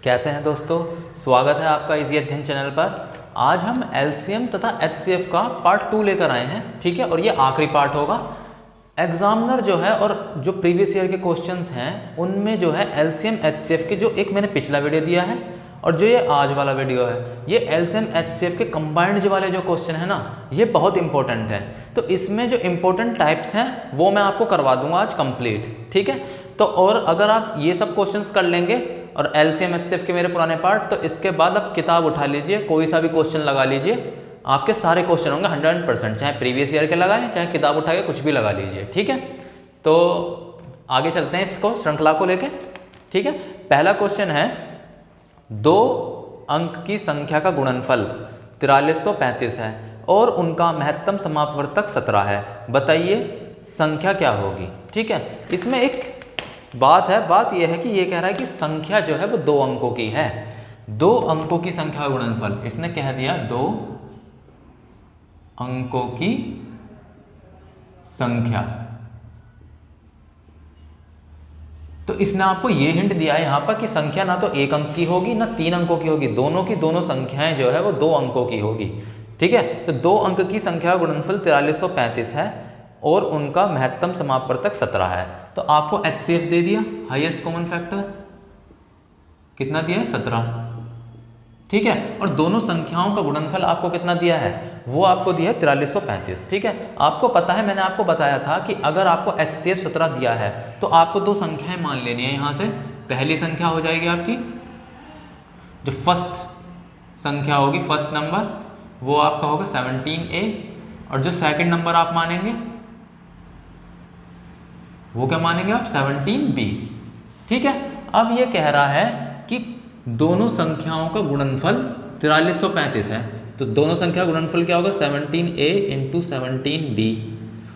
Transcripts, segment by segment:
कैसे हैं दोस्तों, स्वागत है आपका इजी अध्ययन चैनल पर। आज हम एलसीएम तथा एचसीएफ का पार्ट 2 लेकर आए हैं, ठीक है। और ये आखिरी पार्ट होगा। एग्जामिनर जो है और जो प्रीवियस ईयर के क्वेश्चंस हैं उनमें जो है एलसीएम एचसीएफ के जो एक मैंने पिछला वीडियो दिया है और जो ये आज वाला वीडियो है, ये एलसीएम एचसीएफ के कंबाइंड जो वाले जो क्वेश्चन है ना, ये बहुत इंपॉर्टेंट है। तो इसमें जो इंपॉर्टेंट टाइप्स हैं वो मैं आपको करवा दूंगा आज कंप्लीट, ठीक है। तो और अगर आप ये सब क्वेश्चंस कर लेंगे और एलसीएम एचसीएफ के मेरे पुराने पार्ट, तो इसके बाद आप किताब उठा लीजिए, कोई सा भी क्वेश्चन लगा लीजिए, आपके सारे क्वेश्चन होंगे 100%, चाहे प्रीवियस ईयर के लगाएं चाहे किताब उठा के कुछ भी लगा लीजिए, ठीक है। तो आगे चलते हैं इसको श्रृंखला को लेके, ठीक है। पहला क्वेश्चन है 2 अंक की संख्या का गुणनफल 4335 है और उनका महत्तम समापवर्तक 17 है, बताइए संख्या क्या होगी, ठीक है। इसमें एक बात है, बात यह है कि ये कह रहा है कि संख्या जो है वो 2 अंकों की है। 2 अंकों की संख्या का गुणनफल, इसने कह दिया 2 अंकों की संख्या। तो इसने आपको ये हिंट दिया है यहाँ पर कि संख्या ना तो 1 अंक की होगी ना 3 अंकों की होगी, दोनों की दोनों संख्याएं जो है वो 2 अंकों की होगी, ठीक है। तो 2 अंक की संख्या का गुणनफल 4335 है और उनका महत्तम समापवर्तक 17 है। तो आपको एचसीएफ दे दिया, हाईएस्ट कॉमन फैक्टर कितना दिया है, 17, ठीक है। और दोनों संख्याओं का गुणनफल आपको कितना दिया है, वो आपको दिया है 4335, ठीक है। आपको पता है, मैंने आपको बताया था कि अगर आपको एचसीएफ 17 दिया है तो आपको 2 संख्याएं मान लेनी है। यहाँ से पहली संख्या हो जाएगी आपकी, जो फर्स्ट संख्या होगी, फर्स्ट नंबर, वो आपका होगा 17A, और जो सेकंड नंबर आप मानेंगे वो क्या मानेंगे आप, 17B, ठीक है। अब ये कह रहा है कि दोनों संख्याओं का गुणनफल 4335 है, तो दोनों संख्या का गुणनफल क्या होगा, 17A इंटू 17B।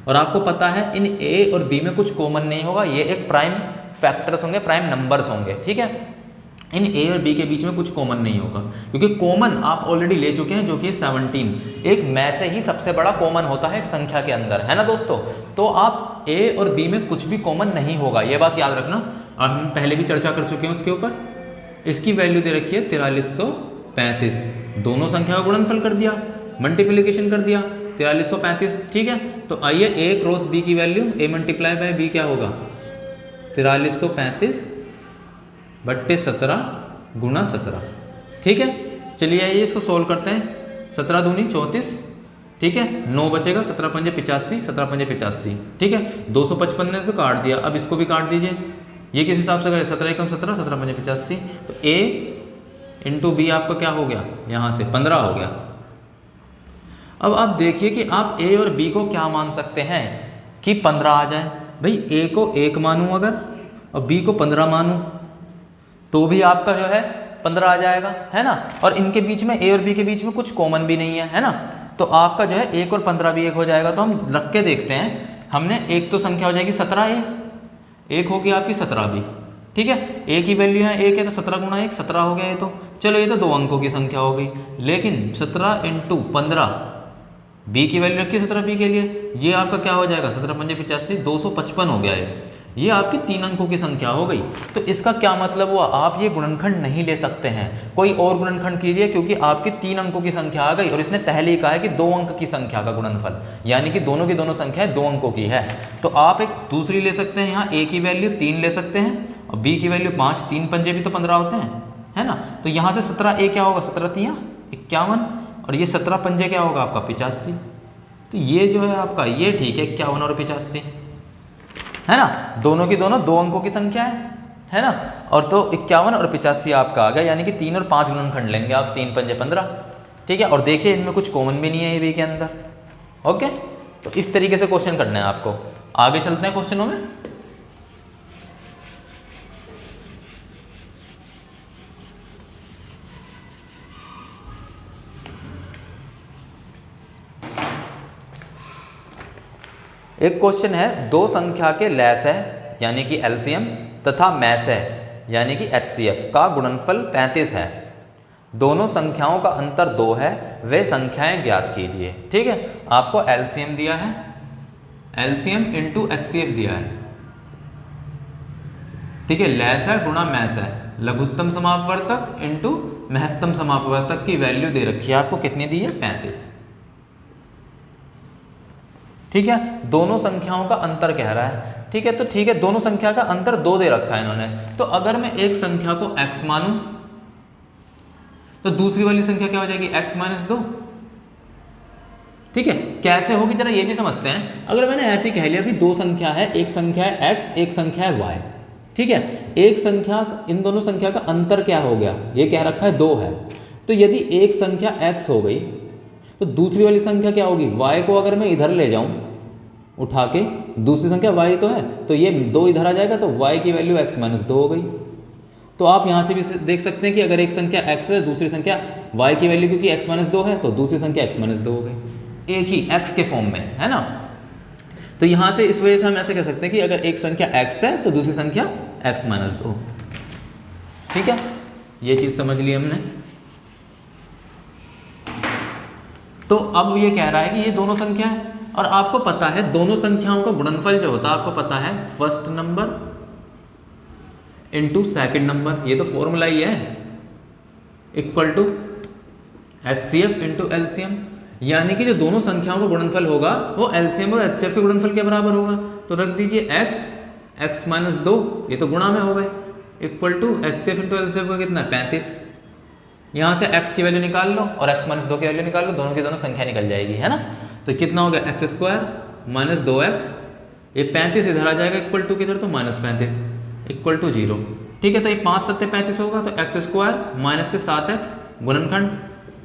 और आपको पता है इन A और B में कुछ कॉमन नहीं होगा, ये एक प्राइम फैक्टर्स होंगे, प्राइम नंबर्स होंगे, ठीक है। इन A और B के बीच में कुछ कॉमन नहीं होगा, क्योंकि कॉमन आप ऑलरेडी ले चुके हैं जो कि 17। एक में से ही सबसे बड़ा कॉमन होता है एक संख्या के अंदर, है ना दोस्तों। तो आप A और B में कुछ भी कॉमन नहीं होगा, ये बात याद रखना। और हम पहले भी चर्चा कर चुके हैं उसके ऊपर। इसकी वैल्यू दे रखी है 4335, दोनों संख्या का गुणनफल कर दिया, मल्टीप्लिकेशन कर दिया 4335, ठीक है। तो आइए A क्रॉस B की value, A multiply by B क्या होगा, 4335 बट्टे 17 गुणा 17, ठीक है। चलिए आइए इसको सोल्व करते हैं। 17 दूनी 34, ठीक है, 9 बचेगा, 17 पंजे 85, 17 पंजे 85, ठीक है। 255 ने तो काट दिया, अब इसको भी काट दीजिए। ये किस हिसाब से गए, 17 एकम 17, 17 पंजे 85। तो A इंटू B आपका क्या हो गया, यहाँ से 15 हो गया। अब आप देखिए कि आप A और B को क्या मान सकते हैं कि 15 आ जाए। भाई A को 1 मानूं अगर और B को 15 मानूं तो भी आपका जो है 15 आ जाएगा, है ना। और इनके बीच में A और B के बीच में कुछ कॉमन भी नहीं है ना। तो आपका जो है 1 और 15 भी 1 हो जाएगा। तो हम रख के देखते हैं। हमने एक तो संख्या हो जाएगी 17A, एक होगी आपकी 17B, ठीक है। A की वैल्यू है 1 है तो 17 गुणा 1 17 हो गया ये तो। चलो ये तो 2 अंकों की संख्या हो गई, लेकिन 17 इंटू 15, B की वैल्यू रखी 17B के लिए, ये आपका क्या हो जाएगा, 17 पंजे 85, 255 हो गया ये आपकी 3 अंकों की संख्या हो गई। तो इसका क्या मतलब हुआ, आप ये गुणनखंड नहीं ले सकते हैं, कोई और गुणनखंड कीजिए, क्योंकि आपकी 3 अंकों की संख्या आ गई। और इसने पहले ही कहा है कि 2 अंक की संख्या का गुणनफल, यानी कि दोनों की दोनों संख्याएं 2 अंकों की है। तो आप एक दूसरी ले सकते हैं, यहाँ A की वैल्यू 3 ले सकते हैं और B की वैल्यू 5, 3 पंजे भी तो 15 होते हैं, है ना। तो यहाँ से 17A क्या होगा, 17 तियां 51, और ये 17 पंजे क्या होगा आपका 85। तो ये जो है आपका ये ठीक है, 51 और 85, है ना। दोनों की दोनों 2 अंकों की संख्या है ना। और तो 51 और 85 आपका आ गया, यानी कि 3 और 5 गुणनखंड लेंगे आप, 3 पंजे 15, ठीक है। और देखिए इनमें कुछ कॉमन भी नहीं है A B के अंदर, ओके। तो इस तरीके से क्वेश्चन करना है आपको। आगे चलते हैं क्वेश्चनों में। एक क्वेश्चन है 2 संख्या के लैस है यानी कि एलसीएम तथा मैस है यानी कि एचसीएफ का गुणनफल 35 है। दोनों संख्याओं का अंतर 2 है, वे संख्याएं ज्ञात कीजिए, ठीक है। आपको एलसीएम दिया है, एलसीएम इंटू एचसीएफ दिया है, ठीक है। लैस है गुणा मैस है, लघुत्तम समापवर्तक इंटू महत्तम समापवर्तक की वैल्यू दे रखी है आपको, कितनी दी है 35। ठीक है, दोनों संख्याओं का अंतर कह रहा है। ठीक है, तो ठीक है, दोनों संख्या का अंतर 2 दे रखा है इन्होंने। तो अगर मैं एक संख्या को x मानूं तो दूसरी वाली संख्या क्या हो जाएगी x माइनस 2। ठीक है, कैसे होगी जरा ये भी समझते हैं। अगर मैंने ऐसे कह लिया भी दो संख्या है, एक संख्या है x, एक संख्या है y। ठीक है, एक संख्या, इन दोनों संख्या का अंतर क्या हो गया, ये कह रखा है 2 है। तो यदि एक संख्या x हो गई तो दूसरी वाली संख्या क्या होगी, y को अगर मैं इधर ले जाऊं उठा के, दूसरी संख्या y तो है, तो ये 2 इधर आ जाएगा, तो y की वैल्यू x माइनस 2 हो गई। तो आप यहाँ से भी देख सकते हैं कि अगर एक संख्या x है, दूसरी संख्या y की वैल्यू क्योंकि x माइनस 2 है, तो दूसरी संख्या x माइनस 2 हो गई, एक ही x के फॉर्म में, है ना। तो यहाँ से इस वजह से हम ऐसे कह सकते हैं कि अगर एक संख्या x है तो दूसरी संख्या x माइनस 2। ठीक है, ये चीज़ समझ ली हमने। तो अब ये कह रहा है कि ये दोनों संख्या है, और आपको पता है दोनों संख्याओं का गुणनफल जो होता है आपको पता है first number into second number, ये तो फॉर्मूला ही है, equal to HCF into LCM। यानी कि जो दोनों संख्याओं का गुणनफल होगा वो LCM और HCF के गुणनफल के बराबर होगा। तो रख दीजिए x माइनस 2, ये तो गुणा में हो गए, equal to HCF into LCM का कितना है 35। यहाँ से x की वैल्यू निकाल लो और x माइनस 2 की वैल्यू निकाल लो, दोनों की दोनों संख्या निकल जाएगी, है ना। तो कितना हो गया x स्क्वायर माइनस 2x, ये 35 इधर आ जाएगा इक्वल टू किधर, तो माइनस 35 इक्वल टू 0। ठीक है, तो ये 5 सत्ते 35 होगा, तो x स्क्वायर माइनस के 7x गुणनखंड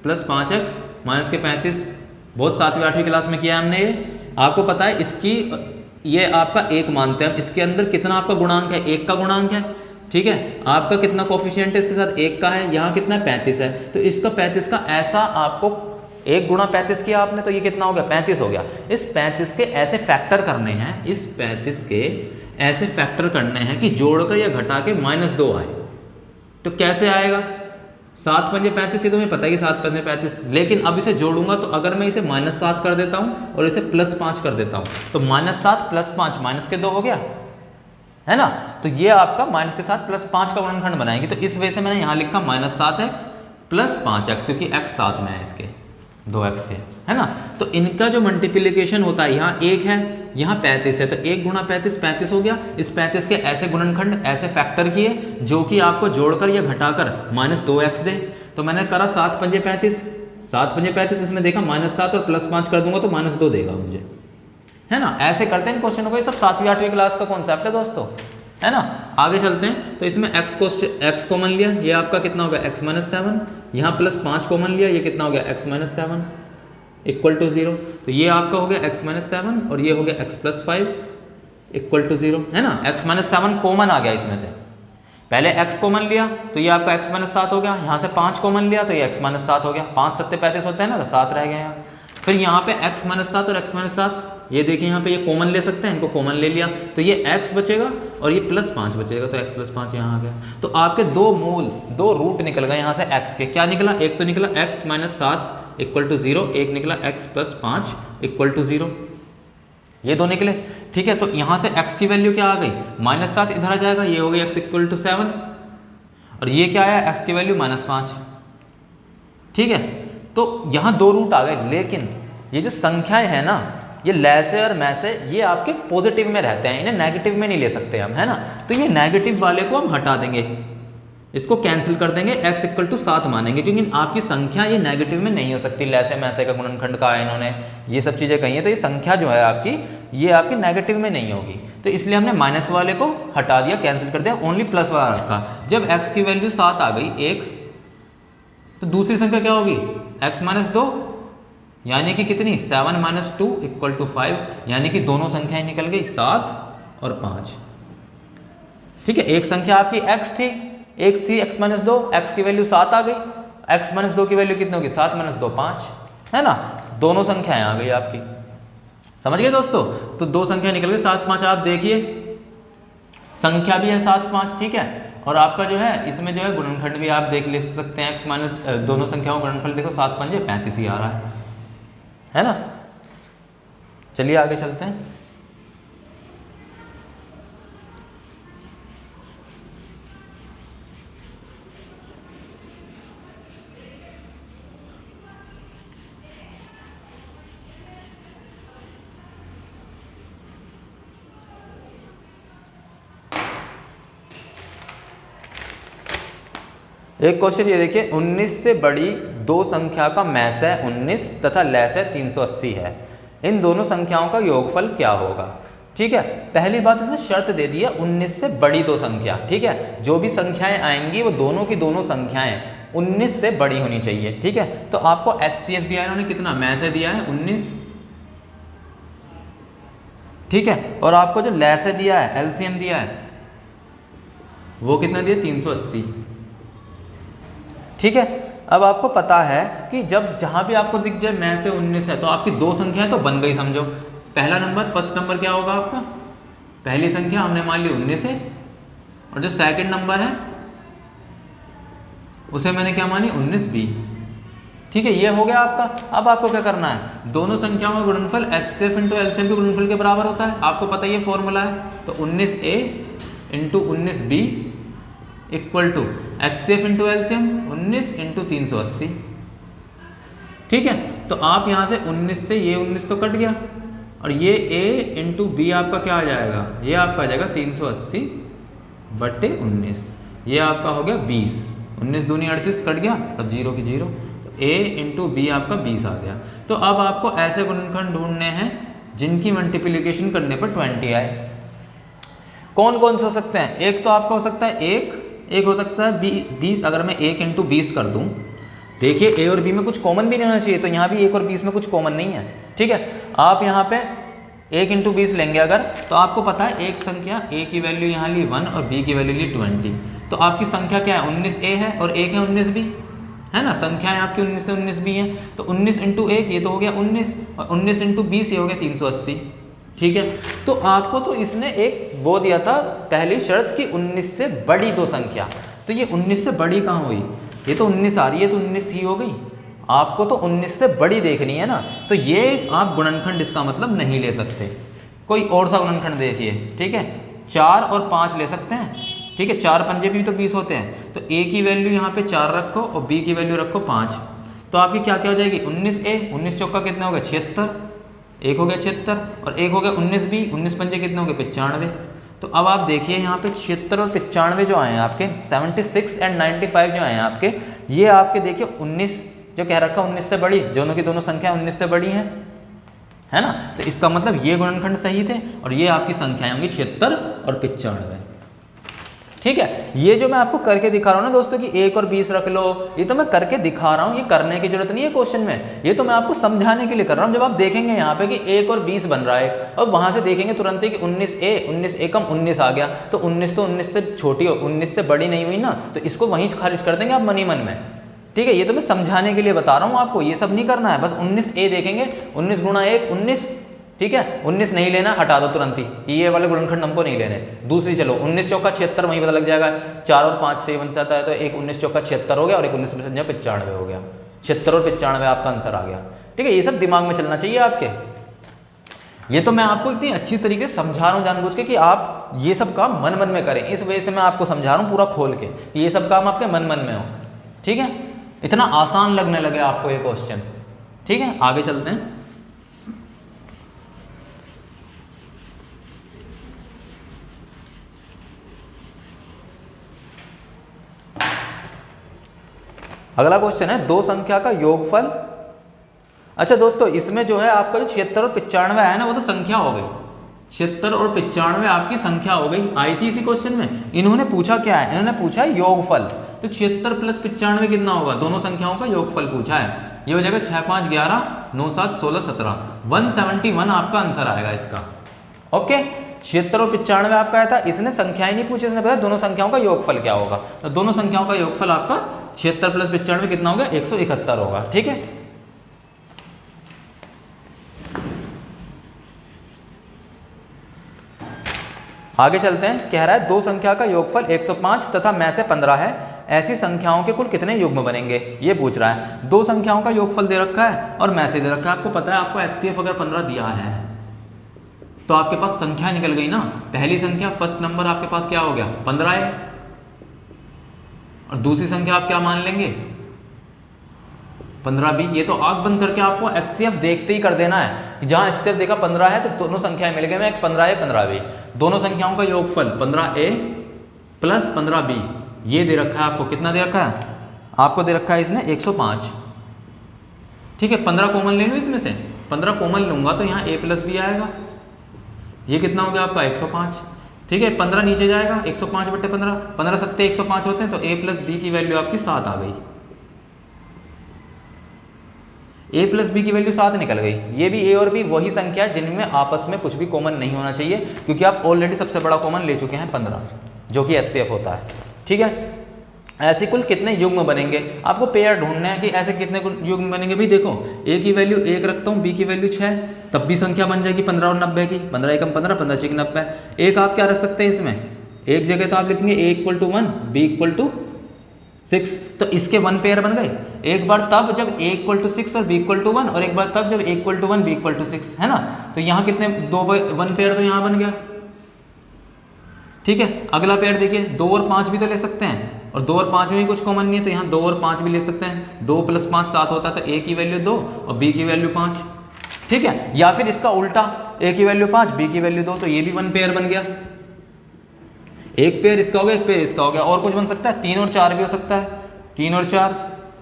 प्लस 5x माइनस के 35। बहुत 7वीं 8वीं क्लास में किया हमने ये, आपको पता है। इसकी ये आपका एक मानते हैं हम, इसके अंदर कितना आपका गुणांक है, 1 का गुणांक है। ठीक है, आपका कितना कोफिशिएंट है इसके साथ 1 का है, यहाँ कितना 35 है, तो इसका 35 का ऐसा आपको 1 गुणा 35 किया आपने, तो ये कितना हो गया 35 हो गया। इस 35 के ऐसे फैक्टर करने हैं, इस 35 के ऐसे फैक्टर करने हैं कि जोड़कर या घटा के -2 आए। तो कैसे आएगा, 7 पंजे 35, ये तुम्हें पता है कि 7 पंजे 35, लेकिन अब इसे जोड़ूंगा तो अगर मैं इसे -7 कर देता हूँ और इसे +5 कर देता हूँ, तो -7 + 5 माइनस के 2 हो गया, है ना। तो ये आपका माइनस के साथ +5 का गुणनखंड बनाएंगे। तो इस वजह से मैंने यहाँ लिखा -7x + 5x, क्योंकि x साथ में है इसके 2x के, है ना। तो इनका जो मल्टीप्लिकेशन होता है, यहाँ 1 है, यहाँ 35 है, तो 1 गुणा 35 35 हो गया। इस 35 के ऐसे गुणनखंड ऐसे फैक्टर किए जो कि आपको जोड़कर या घटाकर -2x दे। तो मैंने करा 7 पंजे 35, 7 पंजे 35, इसमें देखा -7 और +5 कर दूंगा तो -2 देगा मुझे, है ना। ऐसे करते हैं इन क्वेश्चनों को, ये सब 7वीं 8वीं क्लास का कॉन्सेप्ट है दोस्तों, है ना। आगे चलते हैं, तो इसमें x कॉमन लिया, ये आपका कितना हो गया x माइनस 7, यहाँ +5 कॉमन लिया, ये कितना हो गया x माइनस 7 इक्वल टू 0। तो ये आपका हो गया x माइनस 7 और ये हो गया x + 5 इक्वल टू 0, है ना। x माइनस 7 कॉमन आ गया इसमें से, पहले x कॉमन लिया तो ये आपका x माइनस 7 हो गया, यहाँ से 5 कॉमन लिया तो ये x माइनस 7 हो गया, 5 सत्ते 35 होते हैं ना, तो 7 रह गए यहाँ। फिर यहाँ पे x माइनस 7 और x माइनस 7, ये देखिए यहाँ पे ये कॉमन ले सकते हैं, इनको कॉमन ले लिया तो ये x बचेगा और ये +5 बचेगा, तो x + 5 यहाँ आ गया। तो आपके दो रूट निकल गए यहाँ से x के, क्या निकला, एक तो निकला x माइनस 7 इक्वल टू 0, एक निकला x + 5 इक्वल टू 0, ये दो निकले। ठीक है, तो यहाँ से x की वैल्यू क्या आ गई, -7 इधर आ जाएगा, ये हो गई x इक्वल टू 7, और ये क्या आया x की वैल्यू -5। ठीक है, तो यहाँ 2 रूट आ गए, लेकिन ये जो संख्याएं हैं ना, ये ले से और मैं से, ये आपके पॉजिटिव में रहते हैं, इन्हें नेगेटिव में नहीं ले सकते हम, है ना। तो ये नेगेटिव वाले को हम हटा देंगे, इसको कैंसिल कर देंगे, x इक्वल टू 7 मानेंगे, क्योंकि आपकी संख्या ये नेगेटिव में नहीं हो सकती। ले से मैं से का गुणनखंड कहा है इन्होंने, ये सब चीज़ें कही हैं, तो ये संख्या जो है आपकी, ये आपकी नेगेटिव में नहीं होगी। तो इसलिए हमने माइनस वाले को हटा दिया, कैंसिल कर दिया, ओनली प्लस वाला रखा। जब x की वैल्यू 7 आ गई 1, तो दूसरी संख्या क्या होगी, x माइनस 2, यानी कि कितनी 7 माइनस 2 इक्वल टू 5, यानी कि दोनों संख्याएं निकल गई 7 और 5। ठीक है, एक संख्या आपकी x थी x माइनस 2, x की वैल्यू 7 आ गई, x माइनस 2 की वैल्यू कितनी होगी, 7 माइनस 2 5, है ना। दोनों संख्याएं आ गई आपकी, समझ गए दोस्तों। तो दो संख्या निकल गई 7 5, आप देखिए संख्या भी है 7 5, ठीक है, और आपका जो है इसमें जो है गुणनखंड भी आप देख ले सकते हैं, x माइनस दोनों संख्याओं का गुणनफल देखो 7 5 35 ही आ रहा है ना। चलिए आगे चलते हैं। एक क्वेश्चन ये देखिए, 19 से बड़ी दो संख्या का मैस है 19 तथा लैस है 380 है, इन दोनों संख्याओं का योगफल क्या होगा। ठीक है, पहली बात इसने शर्त दे दी है 19 से बड़ी दो संख्या। ठीक है, जो भी संख्याएं आएंगी वो दोनों की दोनों संख्याएं 19 से बड़ी होनी चाहिए। ठीक है, तो आपको HCF दिया है इन्होंने कितना, मैस है दिया है 19। ठीक है, और आपको जो लैस है दिया है, LCM दिया है, वो कितना दिया 380। ठीक है, अब आपको पता है कि जब जहां भी आपको दिख जाए मैस से 19 है तो आपकी दो संख्याएं तो बन गई समझो। पहला नंबर, फर्स्ट नंबर क्या होगा आपका, पहली संख्या हमने मान ली 19 है, और जो सेकंड नंबर है उसे मैंने क्या मानी 19b। ठीक है, ये हो गया आपका। अब आपको क्या करना है, दोनों संख्याओं का गुणनफल HCF इंटू LCM के गुणनफल के बराबर होता है, आपको पता है ये फॉर्मूला है। तो 19a into 19b equal to HCF into LCM 19 into 380। ठीक है, तो आप यहाँ से 19 से ये 19 तो कट गया, और ये a इंटू बी आपका क्या आ जाएगा, ये आपका आ जाएगा 380 बटे 19, ये आपका हो गया 20। 19 दूनी 38 कट गया और 0 की 0, तो a इंटू बी आपका 20 आ गया। तो अब आपको ऐसे गुणनखंड ढूंढने हैं जिनकी मल्टीप्लिकेशन करने पर 20 आए। कौन कौन से हो सकते हैं, एक तो आपका हो सकता है एक हो सकता है 20। अगर मैं 1 इंटू 20 कर दूं, देखिए a और b में कुछ कॉमन भी नहीं होना चाहिए, तो यहाँ भी 1 और 20 में कुछ कॉमन नहीं है। ठीक है, आप यहाँ पे 1 इंटू 20 लेंगे अगर, तो आपको पता है एक संख्या a की वैल्यू यहाँ ली 1 और b की वैल्यू ली 20, तो आपकी संख्या क्या है 19a है और एक है 19b, है ना। संख्याएं आपकी 19 से 19b हैं, तो 19 इंटू 1 ये तो हो गया 19, और 19 इंटू 20 ये हो गया 380। ठीक है, तो आपको तो इसने एक वो दिया था पहली शर्त कि 19 से बड़ी दो संख्या, तो ये 19 से बड़ी कहाँ हुई, ये तो 19 आ रही है तो 19 ही हो गई। आपको तो 19 से बड़ी देखनी है ना, तो ये आप गुणनखंड इसका मतलब नहीं ले सकते। कोई और सा गुणनखंड देखिए। ठीक है, 4 और 5 ले सकते हैं। ठीक है, 4 पंजे भी तो 20 होते हैं, तो a की वैल्यू यहाँ पे 4 रखो और b की वैल्यू रखो 5, तो आपकी क्या क्या हो जाएगी 19a, 19 चौका कितना हो गया 76, एक हो गया 76 और एक हो गया 19b, 19 पंजे कितने हो गए 95। तो अब आप देखिए यहाँ पे 76 और 95 जो आए हैं आपके, 76 एंड 95 जो आए हैं आपके, ये आपके देखिए 19 जो कह रखा 19 से बड़ी, दोनों की दोनों संख्या 19 से बड़ी हैं, है ना। तो इसका मतलब ये गुणनखंड सही थे, और ये आपकी संख्याएं होंगी 76 और 95। ठीक है, ये जो मैं आपको करके दिखा रहा हूँ ना दोस्तों कि 1 और 20 रख लो, ये तो मैं करके दिखा रहा हूँ, ये करने की जरूरत नहीं है क्वेश्चन में, ये तो मैं आपको समझाने के लिए कर रहा हूँ। जब आप देखेंगे यहाँ पे कि 1 और 20 बन रहा है, और वहां से देखेंगे तुरंत ही कि 19 एकम 19 आ गया, तो 19 तो 19 से छोटी हो, 19 से बड़ी नहीं हुई ना, तो इसको वहीं खारिज कर देंगे आप मन ही मन में। ठीक है, ये तो मैं समझाने के लिए बता रहा हूँ आपको, ये सब नहीं करना है। बस 19a देखेंगे, 19 गुणा 1 19। ठीक है, 19 नहीं लेना, हटा दो तुरंत ही, ये वाले गुणनखंड हमको नहीं लेने। दूसरी चलो 19 चौका 76, वहीं पता लग जाएगा, 4 और 5 से बन जाता है, तो एक 19 चौका 76 हो गया और एक 19 में 95 हो गया, 76 और 95 आपका आंसर आ गया। ठीक है, ये सब दिमाग में चलना चाहिए आपके। ये तो मैं आपको इतनी अच्छी तरीके से समझा रहा हूँ जानबूझ के कि आप ये सब काम मन मन में करें, इस वजह से मैं आपको समझा रहा हूँ पूरा खोल के, ये सब काम आपके मन मन में हो। ठीक है, इतना आसान लगने लगे आपको ये क्वेश्चन। ठीक है, आगे चलते हैं। अगला क्वेश्चन है दो संख्या का योगफल। अच्छा दोस्तों, इसमें जो है आपका जो 76 और 95 है ना, वो तो संख्या हो गई, 76 और 95 आपकी संख्या हो गई, आई थी इसी क्वेश्चन में। इन्होंने पूछा क्या है, इन्होंने पूछा है योगफल, तो 76 प्लस 95 कितना होगा, दोनों संख्याओं का योगफल पूछा है। ये हो जाएगा 6 5 11 9 7 16 17, 171 आपका आंसर आएगा इसका। ओके, 76 और 95 आपका आया था, इसने संख्याएं नहीं पूछी, इसने बताया दोनों संख्याओं का योगफल क्या होगा। तो दोनों संख्याओं का योगफल आपका 76 प्लस 95 कितना होगा 171 होगा। ठीक है, आगे चलते हैं। कह रहा है दो संख्या का योगफल 105 तथा में से 15 है, ऐसी संख्याओं के कुल कितने युग्म बनेंगे, ये पूछ रहा है। दो संख्याओं का योगफल दे रखा है और में से दे रखा है। आपको पता है, आपको HCF अगर 15 दिया है तो आपके पास संख्या निकल गई ना। पहली संख्या फर्स्ट नंबर आपके पास क्या हो गया 15 है, और दूसरी संख्या आप क्या मान लेंगे 15 भी। ये तो आंख बंद करके आपको HCF देखते ही कर देना है। जहां HCF देखा 15 है तो दोनों संख्याएं मिल गई, मैं 15 है 15 भी, दोनों संख्याओं का योगफल 15a प्लस 15b ये दे रखा है आपको, कितना दे रखा है आपको, दे रखा है इसने 105। ठीक है, 15 कॉमन ले लो इसमें से, 15 कॉमन लूँगा तो यहाँ a प्लस बी आएगा, ये कितना हो गया आपका 105। ठीक है, 15 नीचे जाएगा, 105 बटे 15, 15 सत्ते 105 होते हैं, तो a प्लस बी की वैल्यू आपकी 7 आ गई, a प्लस बी की वैल्यू 7 निकल गई। ये भी a और b वही संख्या है जिनमें आपस में कुछ भी कॉमन नहीं होना चाहिए, क्योंकि आप ऑलरेडी सबसे बड़ा कॉमन ले चुके हैं 15, जो कि HCF होता है। ठीक है, ऐसे कुल कितने युग्म बनेंगे, आपको पेयर ढूंढना है कि ऐसे कितने कुल युग्म बनेंगे। भाई देखो, a की वैल्यू 1 रखता हूँ, b की वैल्यू 6, तब भी संख्या बन जाएगी 15 और 90 की, 15 एकम 15, 15 छीक 90। एक आप क्या रख सकते हैं इसमें, एक जगह तो आप लिखेंगे a equal to 1, b equal to 6, तो इसके 1 पेयर बन गए। एक बार तब जब a इक्वल टू 6 और b इक्वल टू 1, और एक बार तब जब a equal to 1, b equal to 6, है ना। तो यहाँ कितने 1 पेयर तो यहाँ बन गया। ठीक है, अगला पेयर देखिए, 2 और 5 भी तो ले सकते हैं, और 2 और 5 में भी कुछ कॉमन नहीं है, तो यहाँ 2 और 5 भी ले सकते हैं। 2 + 5 7 होता है, तो a की वैल्यू 2 और b की वैल्यू 5। ठीक है, या फिर इसका उल्टा, a की वैल्यू 5, b की वैल्यू 2, तो ये भी 1 पेयर बन गया। एक पेयर इसका हो गया, एक पेयर इसका हो गया। और कुछ बन सकता है, 3 और 4 भी हो सकता है, 3 और 4।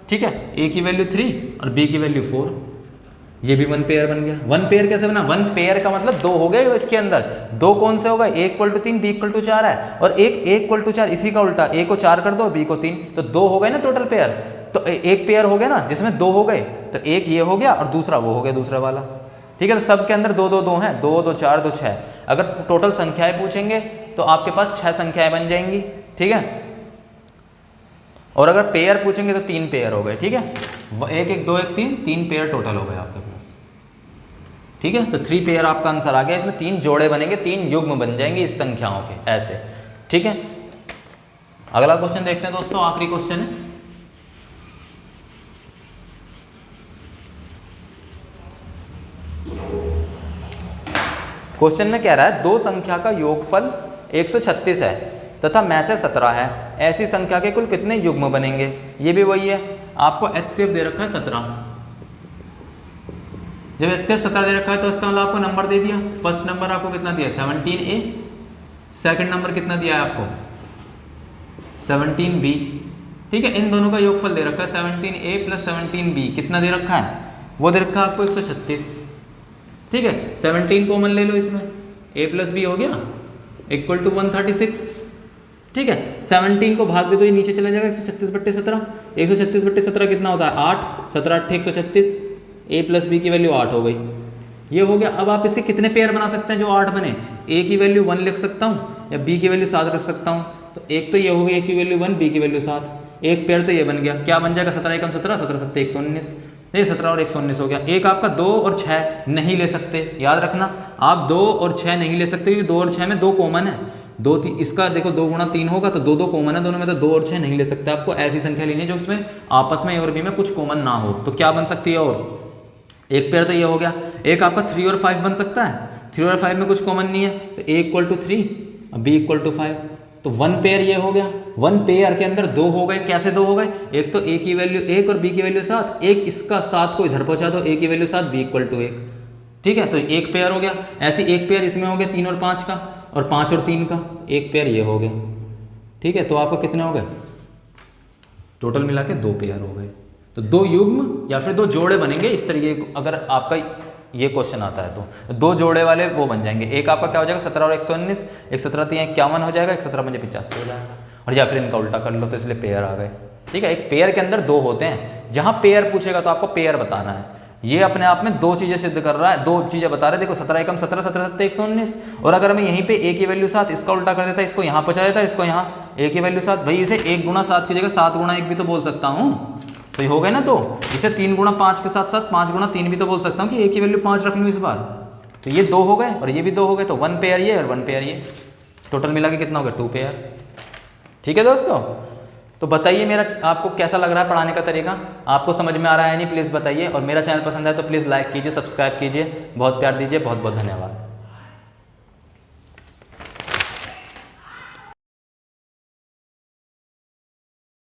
ठीक है, a की वैल्यू 3 और b की वैल्यू 4, ये भी 1 पेयर बन गया। 1 पेयर कैसे बना, 1 पेयर का मतलब 2 हो गए इसके अंदर। 2 कौन से होगा, a equal to 3, b equal to 4 है, और एक a इक्वल टू 4, इसी का उल्टा, a को 4 कर दो, b को 3, तो 2 हो गए ना टोटल पेयर। तो एक पेयर हो गया ना जिसमें 2 हो गए, तो एक ये हो गया और दूसरा वो हो गया, दूसरा वाला। ठीक है, तो सब के अंदर 2 2 2 हैं, 2 2 4 2 6। अगर टोटल संख्याएं पूछेंगे तो आपके पास 6 संख्याएं बन जाएंगी। ठीक है, और अगर पेयर पूछेंगे तो 3 पेयर हो गए। ठीक है, 1 1 2 1 3 पेयर टोटल हो गए आपके पास। ठीक है, तो 3 पेयर आपका आंसर आ गया। इसमें 3 जोड़े बनेंगे, 3 युग्म बन जाएंगे इस संख्याओं के, ऐसे। ठीक है, अगला क्वेश्चन देखते हैं दोस्तों, आखिरी क्वेश्चन है। क्वेश्चन में कह रहा है, 2 संख्या का योगफल 136 है तथा में से 17 है, ऐसी संख्या के कुल कितने युग्म बनेंगे। ये भी वही है, आपको HCF दे रखा है 17। जब HCF 17 दे रखा है तो इसका मतलब आपको नंबर दे दिया। फर्स्ट नंबर आपको कितना दिया, 17A। सेकंड नंबर कितना दिया है आपको, 17B। ठीक है, इन दोनों का योगफल दे रखा है 17A + 17B, कितना दे रखा है, वो दे रखा है आपको 136। ठीक है, 17 कॉमन ले लो इसमें, a + b हो गया इक्वल टू 136। ठीक है, 17 को भाग दे दो, ये नीचे चला जाएगा, 136/17। 136/17 कितना होता है, 8, 17 8 136, a + b की वैल्यू 8 हो गई। ये हो गया। अब आप इसके कितने पेयर बना सकते हैं जो 8 बने, a की वैल्यू 1 लिख सकता हूँ या b की वैल्यू 7 रख सकता हूँ। तो एक तो ये हो गई, a की वैल्यू 1, b की वैल्यू 7, एक पेयर तो ये बन गया। क्या बन जाएगा, 17 एकम 17, 17 सत्ते 119, ये 17 और 119 हो गया। एक आपका 2 और 6 नहीं ले सकते, याद रखना, आप 2 और 6 नहीं ले सकते, क्योंकि 2 और 6 में 2 कॉमन है। 2 इसका देखो 2 × 3 होगा, तो 2 2 कॉमन है दोनों में, तो 2 और 6 नहीं ले सकते। आपको ऐसी संख्या लेनी है जो उसमें आपस में a और b में कुछ कॉमन ना हो। तो क्या बन सकती है, और एक पेयर तो ये हो गया। एक आपका 3 और 5 बन सकता है, 3 और 5 में कुछ कॉमन नहीं है, तो a = 3 और b = 5, तो 1 पेयर ये हो गया। 1 पेयर के अंदर 2 हो गए। कैसे 2 हो गए, एक तो a की वैल्यू 1 और b की वैल्यू 7, एक इसका 7 को इधर पहुंचा दो, a की वैल्यू 7, b = 1। ठीक है, तो एक पेयर हो गया। ऐसे एक पेयर इसमें हो गया 3 और 5 का, और 5 और 3 का, एक पेयर ये हो गया। ठीक है, तो आपका कितने हो गए, टोटल मिला के 2 पेयर हो गए। तो 2 युग्म या फिर 2 जोड़े बनेंगे इस तरीके। अगर आपका ये क्वेश्चन आता है तो 2 जोड़े वाले वो बन जाएंगे। एक आपका क्या हो जाएगा, 17 और 119, एक 17 3 51 हो जाएगा, एक 17 5 85 हो जाएगा। और या फिर इनका उल्टा कर लो, तो इसलिए पेयर आ गए। ठीक है, एक पेयर के अंदर 2 होते हैं। जहाँ पेयर पूछेगा तो आपको पेयर बताना है। ये अपने आप में 2 चीज़ें सिद्ध कर रहा है, 2 चीज़ें बता रहे हैं। देखो 17 एकम 17, 17 सत्ते 119, और अगर मैं यहीं पे a की वैल्यू 7, इसका उल्टा कर देता, इसको यहाँ पहुँचा देता, इसको यहाँ a की वैल्यू 7, भाई इसे 1 × 7 की जगह 7 × 1 भी तो बोल सकता हूँ, तो ये हो गए ना 2। इसे 3 × 5 के साथ साथ 5 × 3 भी तो बोल सकता हूँ कि a की वैल्यू 5 रख लूँ इस बार। तो ये 2 हो गए और ये भी 2 हो गए, तो 1 पेयर ये और 1 पेयर ये, टोटल मिला के कितना हो गया, 2 पेयर। ठीक है दोस्तों, तो बताइए मेरा आपको कैसा लग रहा है पढ़ाने का तरीका, आपको समझ में आ रहा है नहीं, प्लीज़ बताइए। और मेरा चैनल पसंद है तो प्लीज़ लाइक कीजिए, सब्सक्राइब कीजिए, बहुत प्यार दीजिए। बहुत बहुत धन्यवाद।